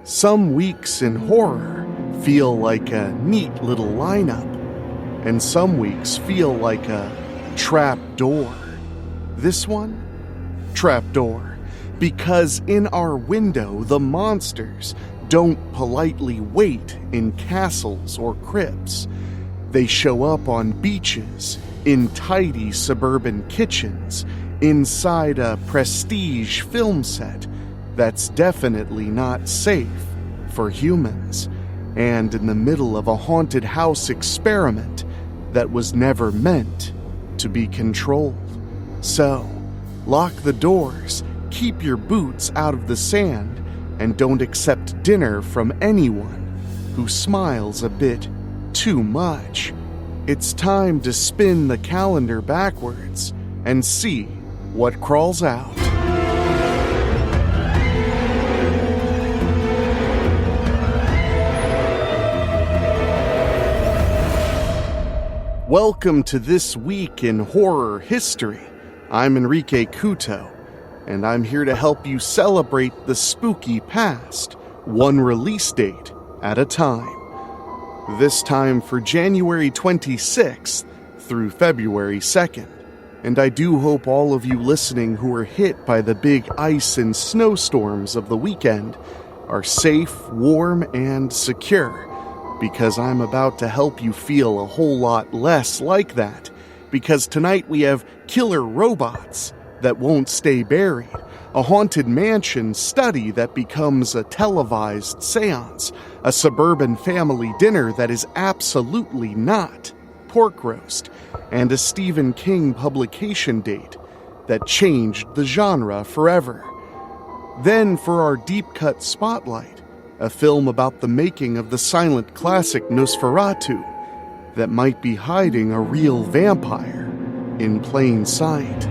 Some weeks in horror feel like a neat little lineup, and some weeks feel like a trap door. This one? Trap door. Because in our window, the monsters don't politely wait in castles or crypts. They show up on beaches, in tidy suburban kitchens, inside a prestige film set that's definitely not safe for humans, and in the middle of a haunted house experiment that was never meant to be controlled. So, lock the doors, keep your boots out of the sand, and don't accept dinner from anyone who smiles a bit too much. It's time to spin the calendar backwards and see what crawls out. Welcome to This Week in Horror History. I'm Enrique Couto, and I'm here to help you celebrate the spooky past, one release date at a time. This time for January 26th through February 2nd. And I do hope all of you listening who were hit by the big ice and snowstorms of the weekend are safe, warm, and secure, because I'm about to help you feel a whole lot less like that, because tonight we have killer robots that won't stay buried, a haunted mansion study that becomes a televised seance, a suburban family dinner that is absolutely not pork roast, and a Stephen King publication date that changed the genre forever. Then for our deep cut spotlight, a film about the making of the silent classic Nosferatu that might be hiding a real vampire in plain sight.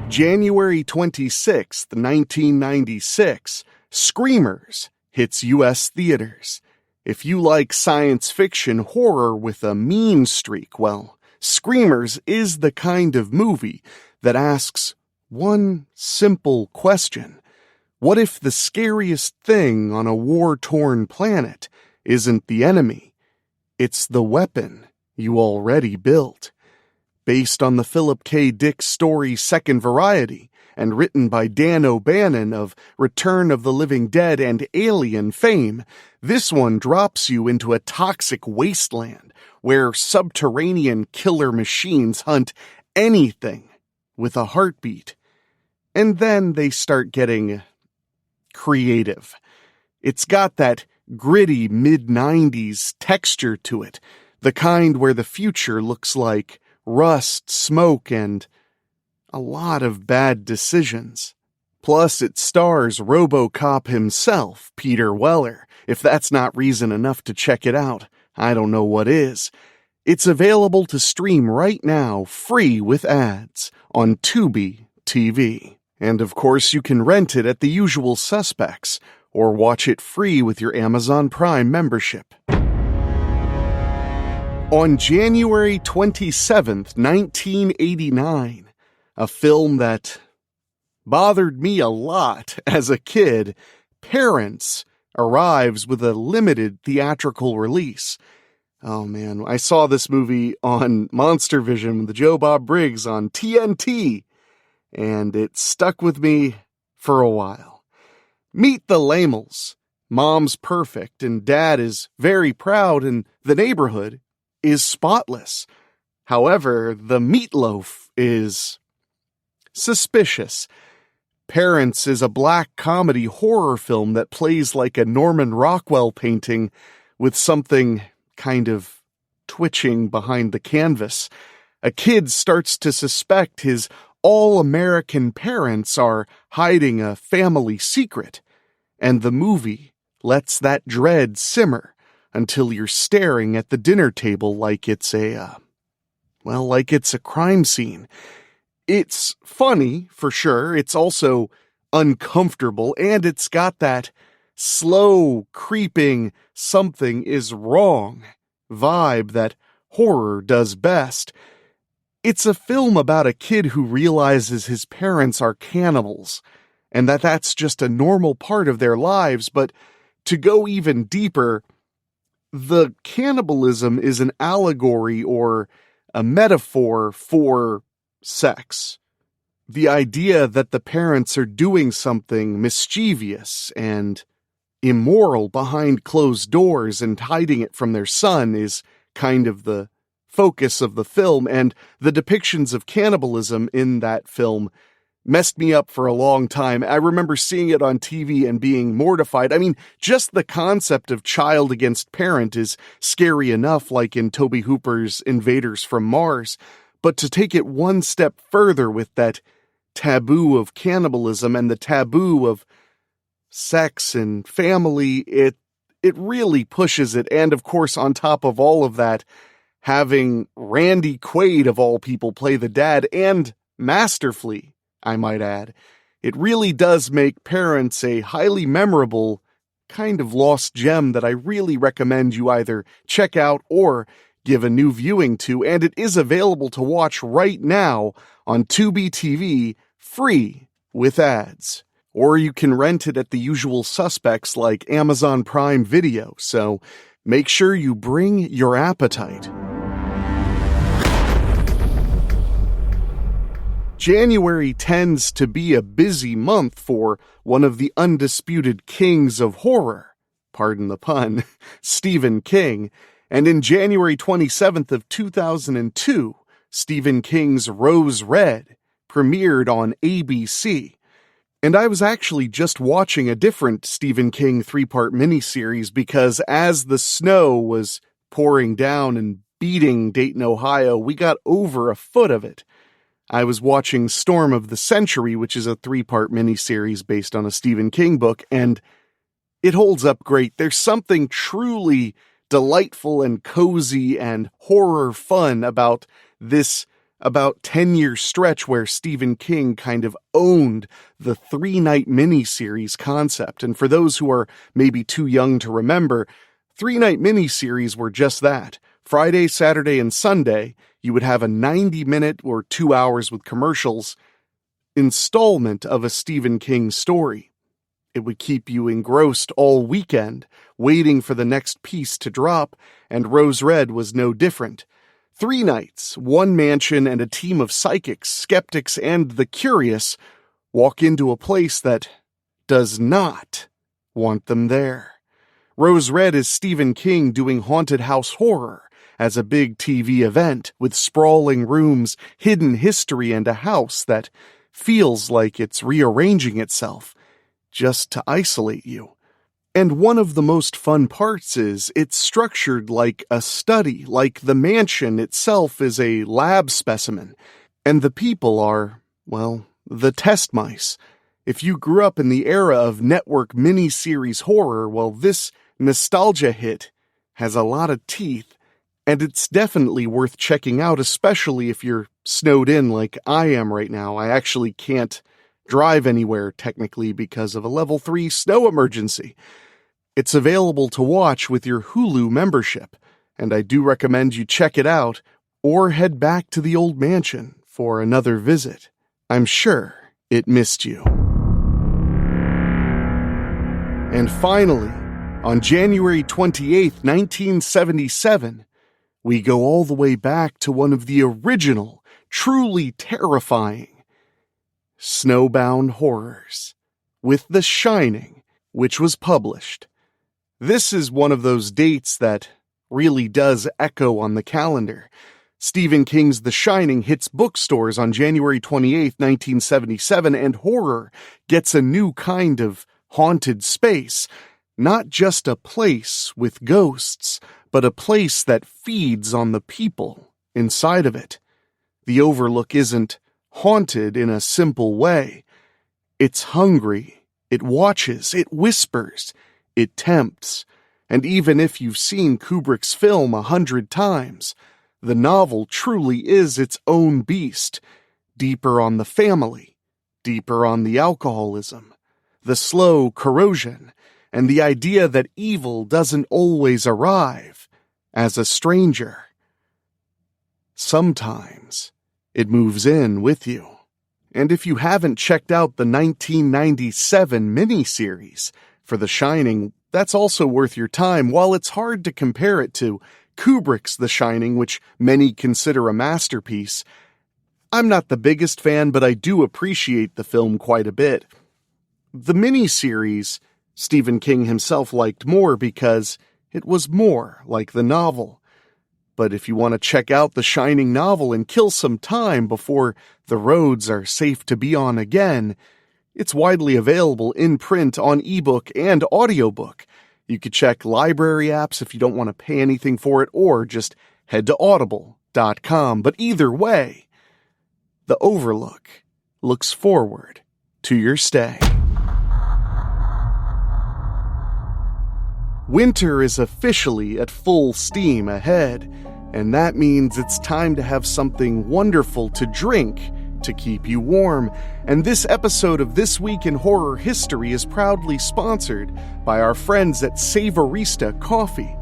January 26, 1996, Screamers hits U.S. theaters. If you like science fiction horror with a mean streak, well, Screamers is the kind of movie that asks one simple question. What if the scariest thing on a war-torn planet isn't the enemy? It's the weapon you already built. Based on the Philip K. Dick story Second Variety, and written by Dan O'Bannon of Return of the Living Dead and Alien fame, this one drops you into a toxic wasteland where subterranean killer machines hunt anything with a heartbeat. And then they start getting creative. It's got that gritty mid-90s texture to it, the kind where the future looks like rust, smoke, and a lot of bad decisions. Plus, it stars RoboCop himself, Peter Weller. If that's not reason enough to check it out, I don't know what is. It's available to stream right now, free with ads, on Tubi TV. And of course, you can rent it at the usual suspects, or watch it free with your Amazon Prime membership. On January 27th, 1989, a film that bothered me a lot as a kid, Parents, arrives with a limited theatrical release. Oh man, I saw this movie on Monster Vision with Joe Bob Briggs on TNT, and it stuck with me for a while. Meet the Lamels. Mom's perfect, and Dad is very proud, and the neighborhood is spotless. However, the meatloaf is suspicious. Parents is a black comedy horror film that plays like a Norman Rockwell painting with something kind of twitching behind the canvas. A kid starts to suspect his all-American parents are hiding a family secret, and the movie lets that dread simmer until you're staring at the dinner table like it's a crime scene. It's funny, for sure. It's also uncomfortable, and it's got that slow, creeping, something is wrong vibe that horror does best. It's a film about a kid who realizes his parents are cannibals, and that's just a normal part of their lives. But to go even deeper, the cannibalism is an allegory or a metaphor for sex. The idea that the parents are doing something mischievous and immoral behind closed doors and hiding it from their son is kind of the focus of the film, and the depictions of cannibalism in that film messed me up for a long time. I remember seeing it on TV and being mortified. I mean, just the concept of child against parent is scary enough, like in Tobe Hooper's Invaders from Mars, but to take it one step further with that taboo of cannibalism and the taboo of sex and family, it really pushes it. And of course, on top of all of that, having Randy Quaid, of all people, play the dad, and masterfully, I might add, it really does make Parents a highly memorable kind of lost gem that I really recommend you either check out or give a new viewing to, and it is available to watch right now on Tubi TV, free with ads. Or you can rent it at the usual suspects like Amazon Prime Video, so make sure you bring your appetite. January tends to be a busy month for one of the undisputed kings of horror, pardon the pun, Stephen King, and in January 27th of 2002, Stephen King's Rose Red premiered on ABC. And I was actually just watching a different Stephen King 3-part miniseries because as the snow was pouring down and beating Dayton, Ohio, we got over a foot of it. I was watching Storm of the Century, which is a 3-part miniseries based on a Stephen King book, and it holds up great. There's something truly delightful and cozy and horror fun about this about 10-year stretch where Stephen King kind of owned the 3-night miniseries concept. And for those who are maybe too young to remember, 3-night miniseries were just that. Friday, Saturday, and Sunday, you would have a 90-minute or 2 hours with commercials installment of a Stephen King story. It would keep you engrossed all weekend, waiting for the next piece to drop, and Rose Red was no different. 3 nights, 1 mansion, and a team of psychics, skeptics, and the curious walk into a place that does not want them there. Rose Red is Stephen King doing haunted house horror as a big TV event with sprawling rooms, hidden history, and a house that feels like it's rearranging itself just to isolate you. And one of the most fun parts is it's structured like a study, like the mansion itself is a lab specimen, and the people are, well, the test mice. If you grew up in the era of network miniseries horror, well, this nostalgia hit has a lot of teeth, and it's definitely worth checking out, especially if you're snowed in like I am right now. I actually can't drive anywhere, technically, because of a level 3 snow emergency. It's available to watch with your Hulu membership, and I do recommend you check it out or head back to the old mansion for another visit. I'm sure it missed you. And finally, on January 28th, 1977, we go all the way back to one of the original, truly terrifying snowbound horrors with The Shining, which was published. This is one of those dates that really does echo on the calendar. Stephen King's The Shining hits bookstores on January 28, 1977, and horror gets a new kind of haunted space. Not just a place with ghosts, but a place that feeds on the people inside of it. The Overlook isn't haunted in a simple way. It's hungry, it watches, it whispers, it tempts, and even if you've seen Kubrick's film 100 times, the novel truly is its own beast, deeper on the family, deeper on the alcoholism, the slow corrosion, and the idea that evil doesn't always arrive as a stranger. Sometimes it moves in with you. And if you haven't checked out the 1997 miniseries for The Shining, that's also worth your time. While it's hard to compare it to Kubrick's The Shining, which many consider a masterpiece, I'm not the biggest fan, but I do appreciate the film quite a bit. The miniseries, Stephen King himself liked more because it was more like the novel. But if you want to check out the Shining novel and kill some time before the roads are safe to be on again, it's widely available in print, on ebook, and audiobook. You could check library apps if you don't want to pay anything for it, or just head to audible.com. But either way, the Overlook looks forward to your stay. Winter is officially at full steam ahead, and that means it's time to have something wonderful to drink to keep you warm. And this episode of This Week in Horror History is proudly sponsored by our friends at Savorista Coffee,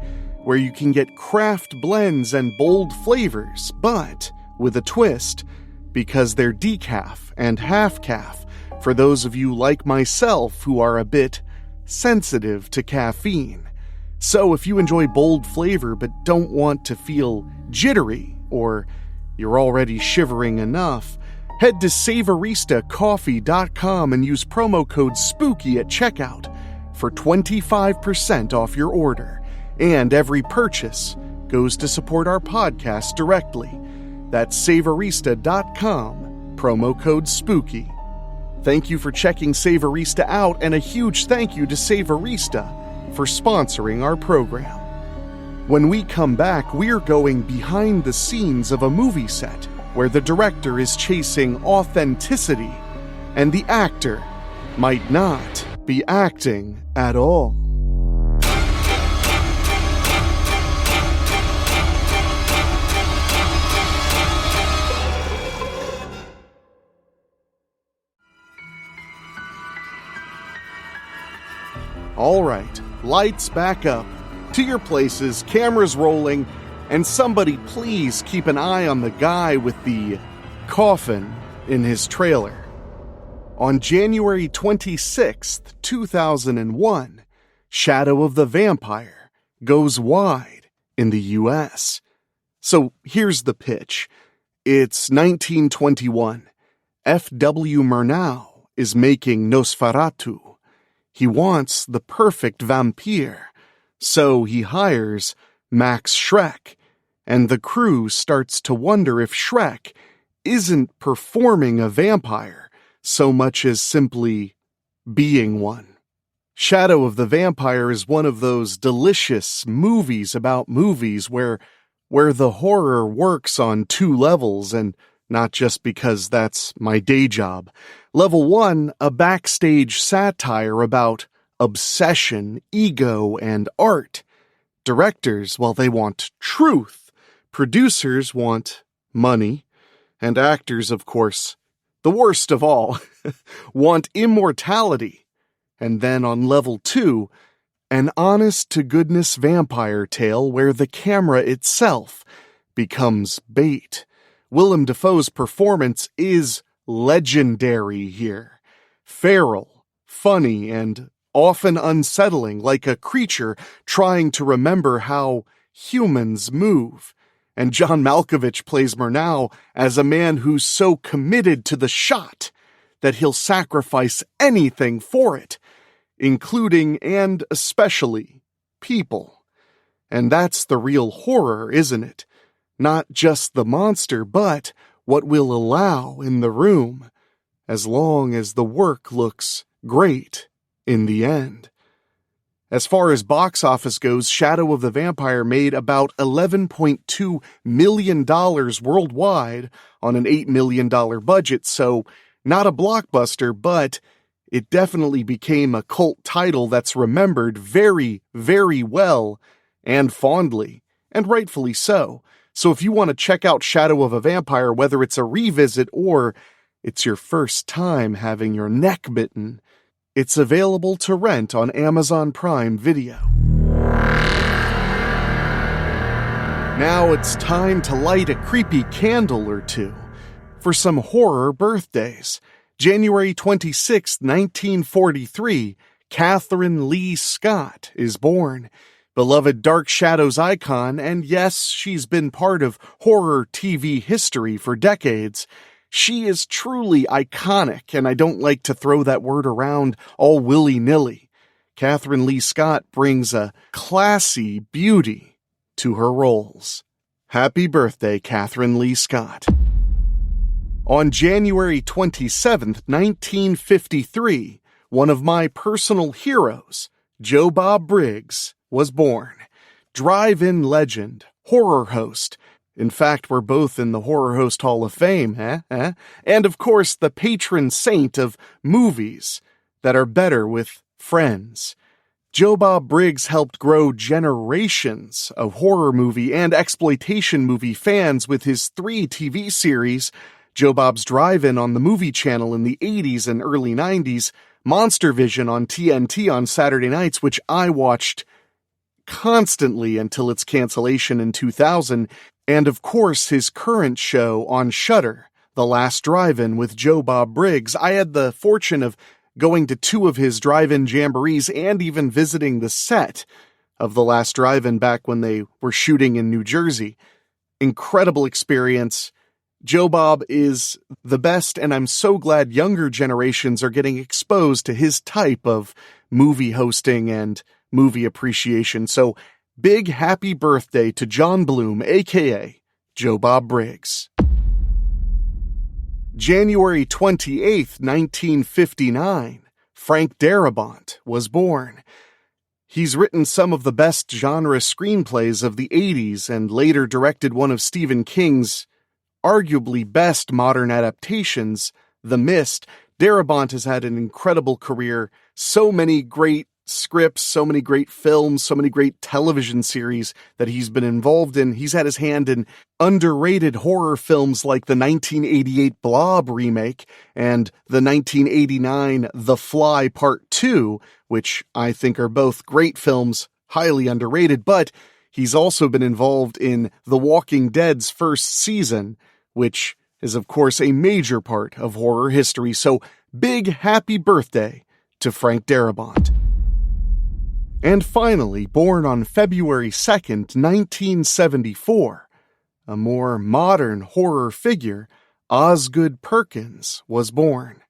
where you can get craft blends and bold flavors, but with a twist, because they're decaf and half-calf for those of you like myself who are a bit sensitive to caffeine. So if you enjoy bold flavor but don't want to feel jittery, or you're already shivering enough, head to SavoristaCoffee.com and use promo code SPOOKY at checkout for 25% off your order. And every purchase goes to support our podcast directly. That's Savorista.com, promo code SPOOKY. Thank you for checking Savorista out, and a huge thank you to Savorista for sponsoring our program. When we come back, we're going behind the scenes of a movie set where the director is chasing authenticity and the actor might not be acting at all. All right, lights back up, to your places, cameras rolling, and somebody please keep an eye on the guy with the coffin in his trailer. On January 26th, 2001, Shadow of the Vampire goes wide in the U.S. So here's the pitch. It's 1921. F.W. Murnau is making Nosferatu. He wants the perfect vampire, so he hires Max Schreck, and the crew starts to wonder if Schreck isn't performing a vampire so much as simply being one. Shadow of the Vampire is one of those delicious movies about movies where the horror works on two levels, and not just because that's my day job. Level 1, a backstage satire about obsession, ego, and art. Directors, well, they want truth. Producers want money. And actors, of course, the worst of all, want immortality. And then on level 2, an honest-to-goodness vampire tale where the camera itself becomes bait. Willem Dafoe's performance is legendary here. Feral, funny, and often unsettling, like a creature trying to remember how humans move. And John Malkovich plays Murnau as a man who's so committed to the shot that he'll sacrifice anything for it, including and especially people. And that's the real horror, isn't it? Not just the monster, but what we'll allow in the room, as long as the work looks great in the end. As far as box office goes, Shadow of the Vampire made about $11.2 million worldwide on an $8 million budget, so not a blockbuster, but it definitely became a cult title that's remembered very, very well and fondly, and rightfully so. So if you want to check out Shadow of a Vampire, whether it's a revisit or it's your first time having your neck bitten, it's available to rent on Amazon Prime Video. Now it's time to light a creepy candle or two For some horror birthdays, January 26, 1943, Catherine Lee Scott is born. Beloved Dark Shadows icon, and yes, she's been part of horror TV history for decades. She is truly iconic, and I don't like to throw that word around all willy-nilly. Catherine Lee Scott brings a classy beauty to her roles. Happy birthday, Catherine Lee Scott. On January 27, 1953, one of my personal heroes, Joe Bob Briggs, was born. Drive-in legend, horror host. In fact, we're both in the Horror Host Hall of Fame, And of course, the patron saint of movies that are better with friends. Joe Bob Briggs helped grow generations of horror movie and exploitation movie fans with his 3 TV series, Joe Bob's Drive-In on the Movie Channel in the 80s and early 90s, Monster Vision on TNT on Saturday nights, which I watched constantly until its cancellation in 2000, and of course his current show on Shudder, The Last Drive-In with Joe Bob Briggs. I had the fortune of going to 2 of his drive-in jamborees and even visiting the set of The Last Drive-In back when they were shooting in New Jersey. Incredible experience. Joe Bob is the best, and I'm so glad younger generations are getting exposed to his type of movie hosting and movie appreciation. So, big happy birthday to John Bloom, aka Joe Bob Briggs. January 28, 1959, Frank Darabont was born. He's written some of the best genre screenplays of the 80s and later directed one of Stephen King's arguably best modern adaptations, The Mist. Darabont has had an incredible career, so many great scripts, so many great films, so many great television series that he's been involved in. He's had his hand in underrated horror films like the 1988 Blob remake and the 1989 The Fly Part 2, which I think are both great films, highly underrated, but he's also been involved in The Walking Dead's first season, which is of course a major part of horror history. So big happy birthday to Frank Darabont. And finally, born on February 2nd, 1974, a more modern horror figure, Osgood Perkins, was born.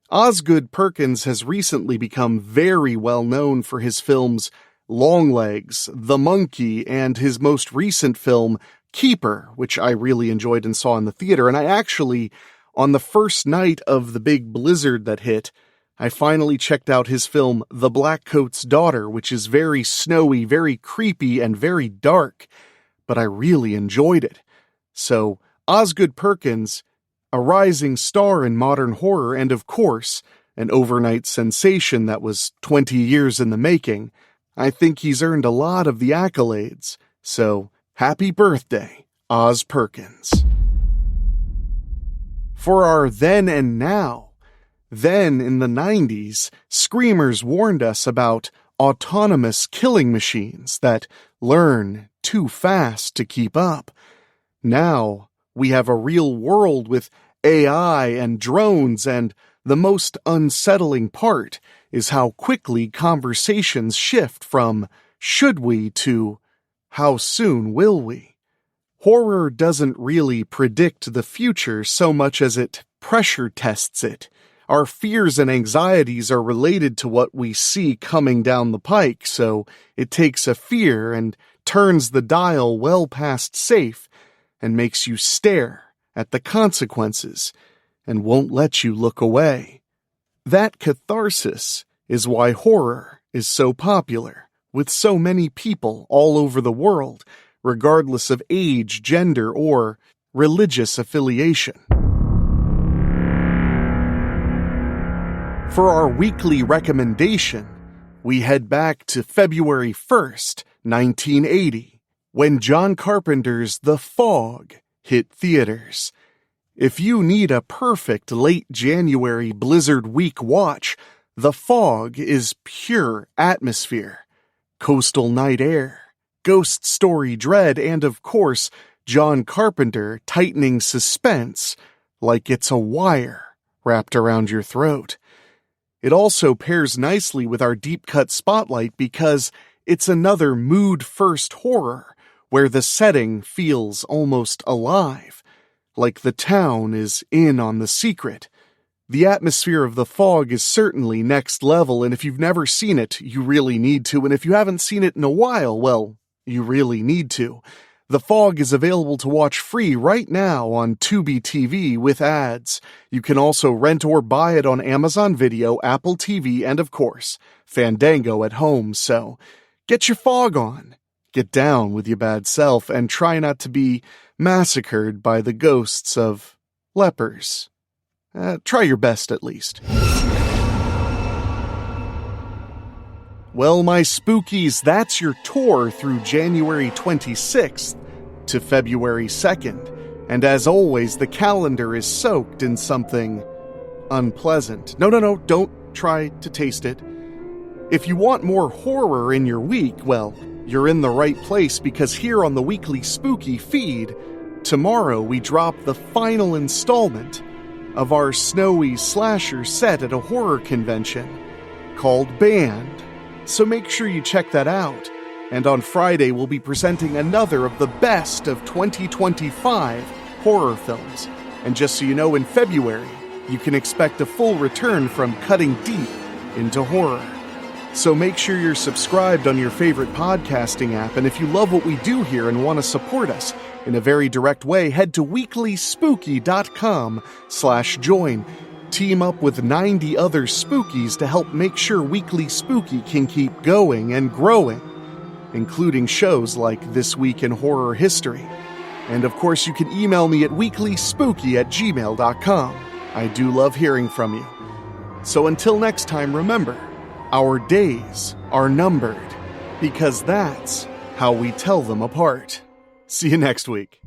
Osgood Perkins has recently become very well known for his films Longlegs, The Monkey, and his most recent film, Keeper, which I really enjoyed and saw in the theater. And I actually, on the first night of the big blizzard that hit, I finally checked out his film, The Blackcoat's Daughter, which is very snowy, very creepy, and very dark, but I really enjoyed it. So, Osgood Perkins, a rising star in modern horror, and of course, an overnight sensation that was 20 years in the making. I think he's earned a lot of the accolades. So, happy birthday, Oz Perkins. For our then and now, then, in the 90s, screamers warned us about autonomous killing machines that learn too fast to keep up. Now, we have a real world with AI and drones, and the most unsettling part is how quickly conversations shift from should we to how soon will we. Horror doesn't really predict the future so much as it pressure tests it. Our fears and anxieties are related to what we see coming down the pike, so it takes a fear and turns the dial well past safe and makes you stare at the consequences and won't let you look away. That catharsis is why horror is so popular, with so many people all over the world, regardless of age, gender, or religious affiliation. For our weekly recommendation, we head back to February 1st, 1980, when John Carpenter's The Fog hit theaters. If you need a perfect late January blizzard week watch, The Fog is pure atmosphere, coastal night air, ghost story dread, and of course, John Carpenter tightening suspense like it's a wire wrapped around your throat. It also pairs nicely with our deep cut spotlight because it's another mood-first horror where the setting feels almost alive, like the town is in on the secret. The atmosphere of The Fog is certainly next level, and if you've never seen it, you really need to, and if you haven't seen it in a while, well, you really need to. The Fog is available to watch free right now on Tubi TV with ads. You can also rent or buy it on Amazon Video, Apple TV, and of course, Fandango at home, so get your fog on. Get down with your bad self and try not to be massacred by the ghosts of lepers. Try your best at least. Well, my spookies, that's your tour through January 26th to February 2nd. And as always, the calendar is soaked in something unpleasant. No, don't try to taste it. If you want more horror in your week, well, you're in the right place because here on the Weekly Spooky feed, tomorrow we drop the final installment of our snowy slasher set at a horror convention called Banned. So make sure you check that out. And on Friday, we'll be presenting another of the best of 2025 horror films. And just so you know, in February, you can expect a full return from cutting deep into horror. So make sure you're subscribed on your favorite podcasting app. And if you love what we do here and want to support us in a very direct way, head to weeklyspooky.com/join. Team up with 90 other spookies to help make sure Weekly Spooky can keep going and growing, including shows like This Week in Horror History. And of course, you can email me at weeklyspooky@gmail.com. I do love hearing from you. So until next time, remember, our days are numbered, because that's how we tell them apart. See you next week.